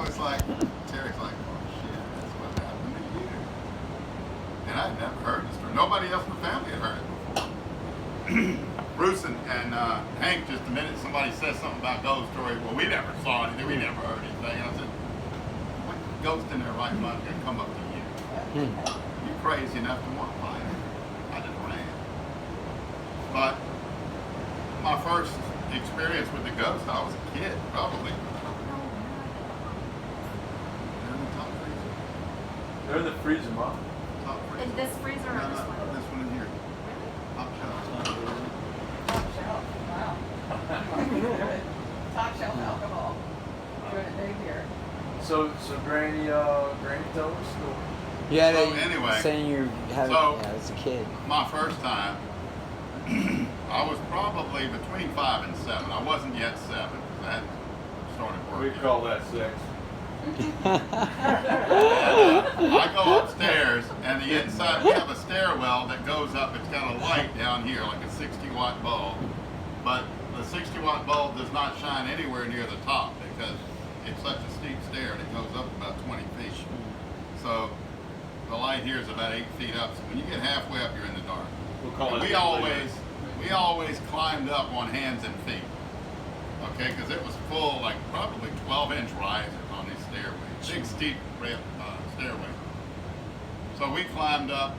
was like, Terry's like, oh shit, that's what happened to you. And I'd never heard the story. Nobody else in the family had heard it before. Bruce and Hank, just the minute somebody says something about Noel Story, well, we never saw anything, we never heard anything. And I said, what ghost in there right now can come up to you? You're crazy enough to want to fight it. I just ran. But my first experience with the ghost, I was a kid, probably. They're in the freezer, Mom. Top freezer. In this freezer or this one? This one in here. Top shelf. Top shelf, wow. Top shelf alcohol. Doing it big here. So Granny told us the story. Yeah, So anyway, saying you had so as a kid. my first time, I was probably between 5 and 7. I wasn't yet 7 because I hadn't started We working. call that sex. I go upstairs, and the inside, we have a stairwell that goes up. It's got a light down here, like a 60-watt bulb. But the 60-watt bulb does not shine anywhere near the top because it's such a steep stair, and it goes up about 20 feet. So the light here is about 8 feet up. So when you get halfway up, you're in the dark. We'll call And it. we always climbed up on hands and feet. Okay, because it was full, like probably 12-inch risers on these stairways, big steep stairway. So we climbed up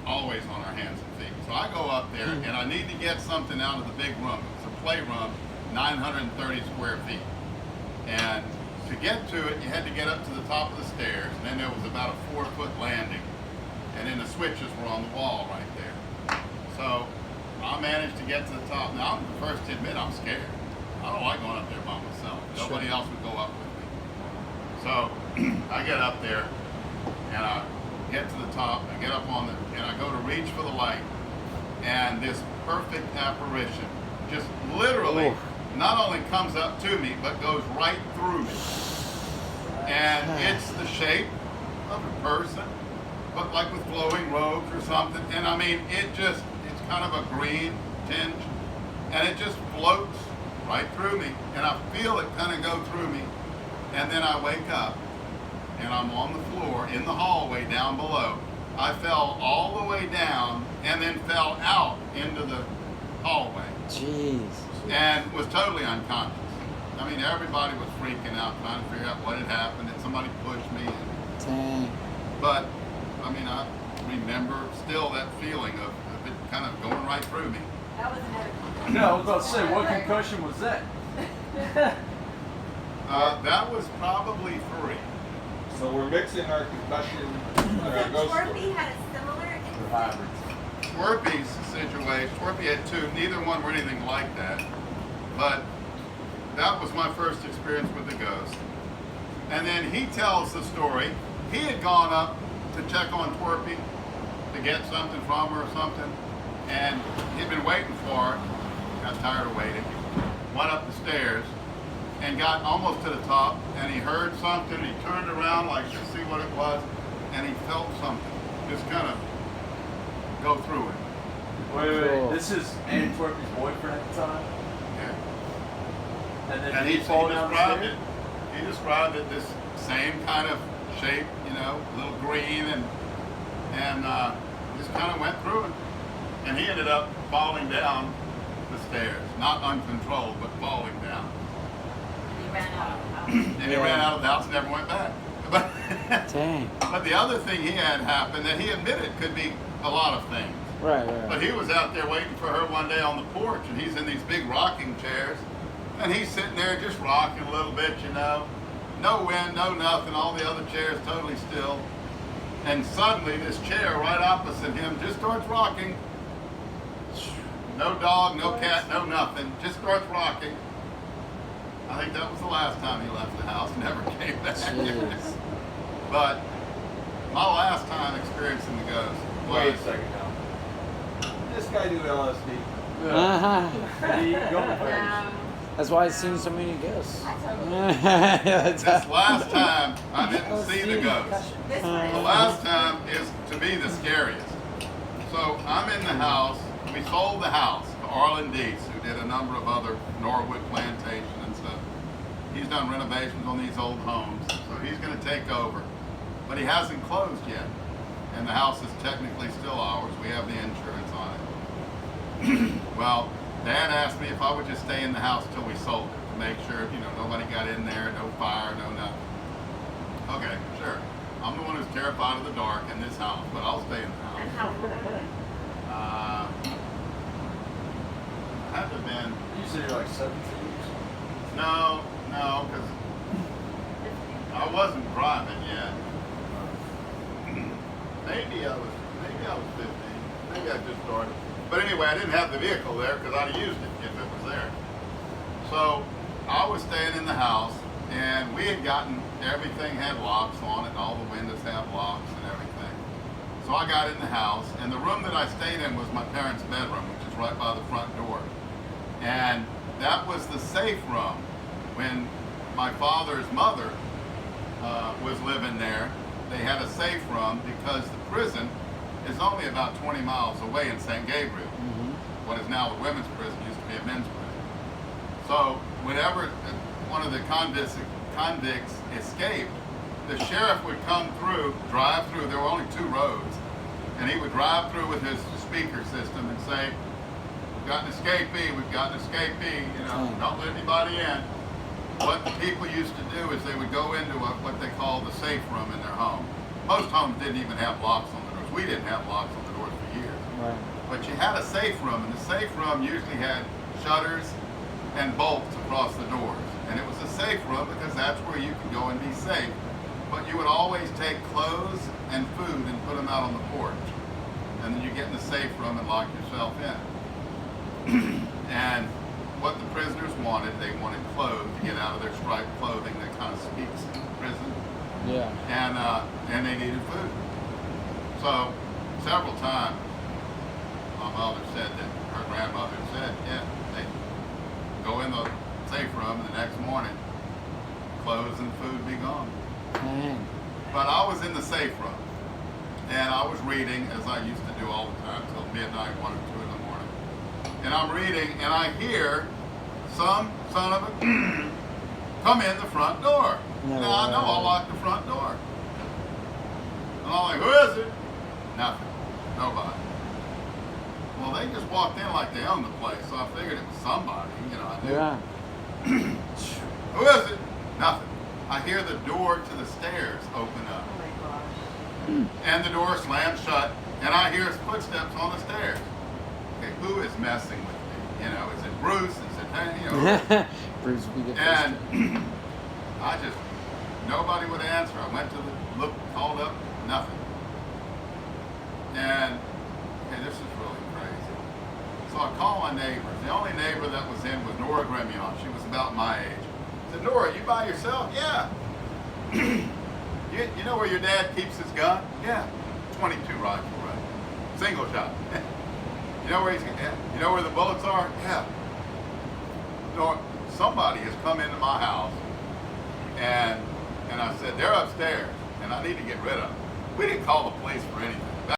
always on our hands and feet. So I go up there and I need to get something out of the big room. It's a playroom, 930 square feet. And to get to it, you had to get up to the top of the stairs, and then there was about a 4-foot landing. And then the switches were on the wall right there. So I managed to get to the top. Now, I'm the first to admit I'm scared. I don't like going up there by myself. Nobody else would go up with me. So I get up there, and I get to the top, I get up on and I go to reach for the light, and this perfect apparition just literally not only comes up to me, but goes right through me. And it's the shape of a person, but like with glowing robes or something. And I mean, it's kind of a green tinge, and it just floats right through me, and I feel it kind of go through me, and then I wake up, and I'm on the floor in the hallway down below. I fell all the way down, and then fell out into the hallway. Jeez. And was totally unconscious. I mean, everybody was freaking out, trying to figure out what had happened, and somebody pushed me. Dang. But, I mean, I remember still that feeling of it kind of going right through me. That was another. No, I was about to say, what concussion was that? That was probably 3. So we're mixing our concussion and our ghost Torpy story. had a similar Or hybrids. Twerpy's situation, Twerpy had 2, neither one were anything like that. But that was my first experience with the ghost. And then he tells the story. He had gone up to check on Twerpy to get something from her or something. And he'd been waiting for her, got tired of waiting, went up the stairs and got almost to the top, and he heard something. He turned around like to see what it was, and he felt something just kind of go through it. Wait. This is Annie Twerpy's boyfriend at the time? Yeah. And then And he he fall down the described stairs? it. He described it this same kind of shape, you know, a little green, and just kind of went through it. And he ended up falling down the stairs, not uncontrolled, but falling down. He ran out of the house. And he ran out of the house and never went back. But, Dang. but the other thing he had happen that he admitted could be a lot of things. Right. But he was out there waiting for her one day on the porch, and he's in these big rocking chairs, and he's sitting there just rocking a little bit, you know. No wind, no nothing, all the other chairs totally still. And suddenly this chair right opposite him just starts rocking. No dog, no cat, no nothing, just starts rocking. I think that was the last time he left the house, never came back. Jeez. But my last time experiencing the ghost Wait a was second now. This guy do LSD. Uh-huh. Did he eat gummy bears? No. That's why I've seen so many ghosts. I totally. this last time I didn't see the ghost. This The one. last time is to me the scariest. So I'm in the house. We sold the house to Arlen Deese, who did a number of other Norwood plantation and stuff. he's done renovations on these old homes, so he's going to take over. But he hasn't closed yet, and the house is technically still ours. We have the insurance on it. Well, Dad asked me if I would just stay in the house till we sold it to make sure, nobody got in there, no fire, no nothing. Okay, sure. I'm the one who's terrified of the dark in this house, but I'll stay in the And house. how old are they? Had to have been, You said you're like 17 no, because I wasn't driving yet. Maybe I was 15. Maybe I just started. But anyway, I didn't have the vehicle there because I'd have used it if it was there. So I was staying in the house, and we had gotten, everything had locks on it, and all the windows have locks and everything. So I got in the house, and the room that I stayed in was my parents' bedroom, which is right by the front door. And that was the safe room when my father's mother was living there. They had a safe room because the prison is only about 20 miles away in St. Gabriel. What is now the women's prison used to be a men's prison. So whenever one of the convicts escaped, the sheriff would come through, drive through. There were only 2 roads, and he would drive through with his speaker system and say, "We've got an escapee. We've got an escapee. Don't let anybody in." What the people used to do is they would go into what they call the safe room in their home. Most homes didn't even have locks on the doors. We didn't have locks on the doors for years. Right. But you had a safe room, and the safe room usually had shutters and bolts across the doors. And it was a safe room because that's where you could go and be safe. But you would always take clothes and food and put them out on the porch. And then you get in the safe room and lock yourself in. And what the prisoners wanted, they wanted clothes to get out of their striped clothing that kind of speaks in prison. Yeah. And they needed food. So several times, my mother said that her grandmother said, yeah, they go in the safe room and the next morning, clothes and food be gone. Dang. But I was in the safe room, and I was reading, as I used to do all the time, till midnight, 1 or 2 in the morning. And I'm reading, and I hear some son of a come in the front door. No Now I know I way. locked the front door. And I'm like, who is it? Nothing. Nobody. Well, they just walked in like they owned the place, so I figured it was somebody, I knew. Yeah. Who is it? Nothing. I hear the door to the stairs open up, Oh my gosh. and the door slams shut, and I hear his footsteps on the stairs. Okay, who is messing with me? Is it Bruce? Is it Hanny? Bruce would be the first. And nobody would answer. I went to called up, nothing. And this is really crazy. So I call my neighbors. The only neighbor that was in was Nora Gremion. She was about my age. I said, Nora, you by yourself? Yeah. you know where your dad keeps his gun? Yeah. 22 rifle, right? Single shot. You know where the bullets are? Yeah. Nora, somebody has come into my house, and I said, they're upstairs, and I need to get rid of them. We didn't call the police for anything.